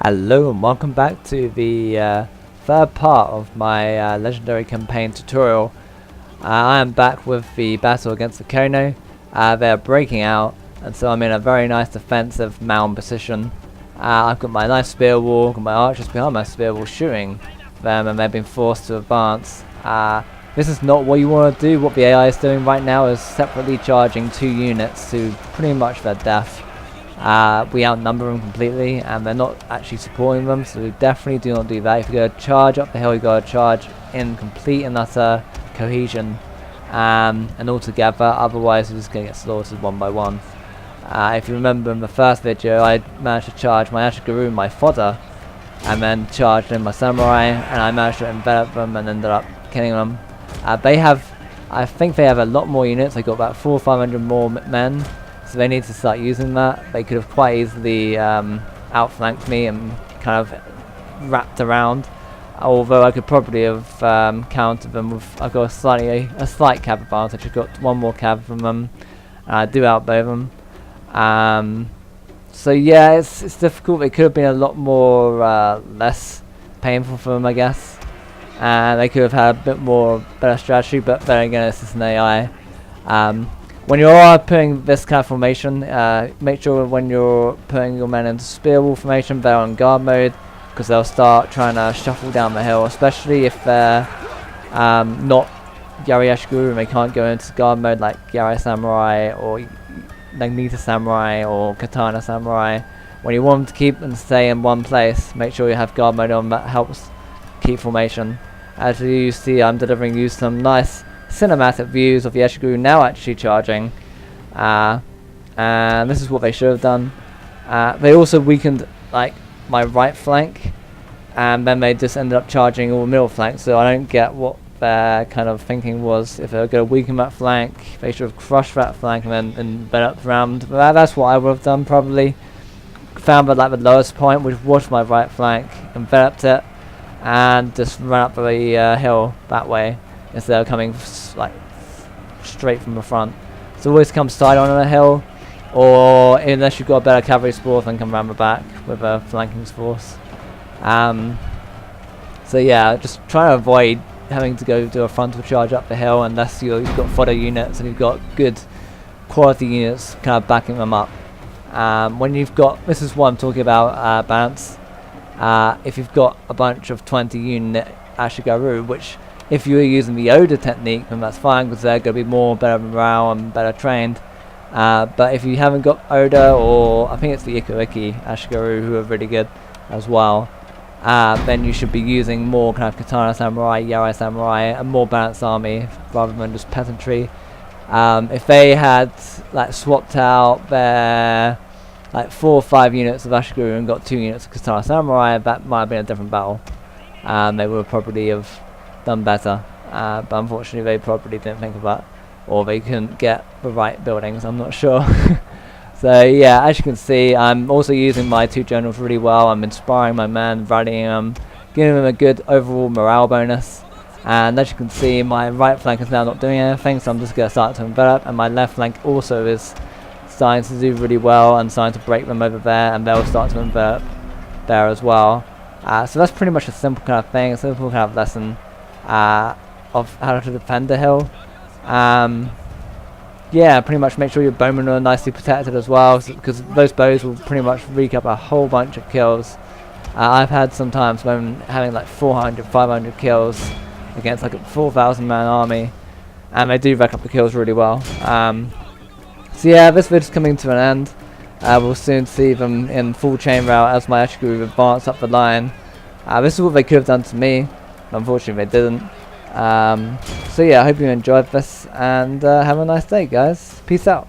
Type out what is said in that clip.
Hello and welcome back to the third part of my legendary campaign tutorial. I am back with the battle against the Kono. They're breaking out, and so I'm in a very nice defensive mound position. I've got my nice spear wall, got my archers behind my spear wall shooting them, and they've been forced to advance. This is not what you want to do. What the AI is doing right now is separately charging 2 units to pretty much their death. We outnumber them completely, and they're not actually supporting them, so we definitely do not do that. If you're going to charge up the hill, you've got to charge in complete and utter cohesion and all together, otherwise you're just going to get slaughtered one by one. If you remember in the first video, I managed to charge my Ashigaru, my fodder, and then charged in my samurai, and I managed to envelop them and ended up killing them. I think they have a lot more units. They got about 400 or 500 more men. So they need to start using that. They could have quite easily outflanked me and kind of wrapped around. Although I could probably have countered them with, I've got a slight cav advantage. I've got one more cav from them. I do outbow them. So yeah, it's difficult. It could have been a lot more less painful for them, I guess. And they could have had a bit more better strategy. But then again, it's just an AI. When you are putting this kind of formation, make sure when you're putting your men into spear wall formation, they're on guard mode, because they'll start trying to shuffle down the hill, especially if they're not Yari Ashigaru and they can't go into guard mode like Yari Samurai or Naginata Samurai or Katana Samurai. When you want them to keep and stay in one place, make sure you have guard mode on. That helps keep formation. As you see, I'm delivering you some nice cinematic views of the Ashigaru now actually charging, and this is what they should have done. They also weakened like my right flank, and then they just ended up charging all the middle flank, so I don't get what their kind of thinking was. If they were going to weaken that flank, they should have crushed that flank and then enveloped around. But that's what I would have done probably. Found the lowest point, which was my right flank, enveloped it, and just ran up the hill that way, instead of coming like straight from the front. So always come side on a hill, or unless you've got a better cavalry force, then come round the back with a flanking force. So yeah, just try to avoid having to go do a frontal charge up the hill unless you've got fodder units and you've got good quality units kind of backing them up. When you've got, this is what I'm talking about, balance. If you've got a bunch of 20 unit Ashigaru, which if you're using the Oda technique, then that's fine, because they're going to be better morale and better trained. But if you haven't got Oda, or I think it's the Ikuiki Ashigaru who are really good as well, then you should be using more kind of Katana Samurai, Yari Samurai, a more balanced army rather than just peasantry. If they had like swapped out their like 4 or 5 units of Ashigaru and got 2 units of Katana Samurai, that might have been a different battle. They would probably have done better, but unfortunately they probably didn't think of that, or they couldn't get the right buildings, I'm not sure. So yeah, as you can see, I'm also using my 2 generals really well. I'm inspiring my men, rallying them, giving them a good overall morale bonus, and as you can see, my right flank is now not doing anything, so I'm just going to start to envelop, and my left flank also is starting to do really well and starting to break them over there, and they'll start to envelop there as well. So that's pretty much a simple kind of thing, a simple kind of lesson of how to defend the hill. Yeah, pretty much make sure your bowmen are nicely protected as well, because those bows will pretty much wreak up a whole bunch of kills. I've had some times when having like 400, 500 kills against like a 4,000 man army, and they do rack up the kills really well. So yeah, this video's coming to an end. We'll soon see them in full chain route as my Ashigaru advance up the line. This is what they could have done to me. Unfortunately they didn't. So yeah, I hope you enjoyed this, and have a nice day, guys. Peace out.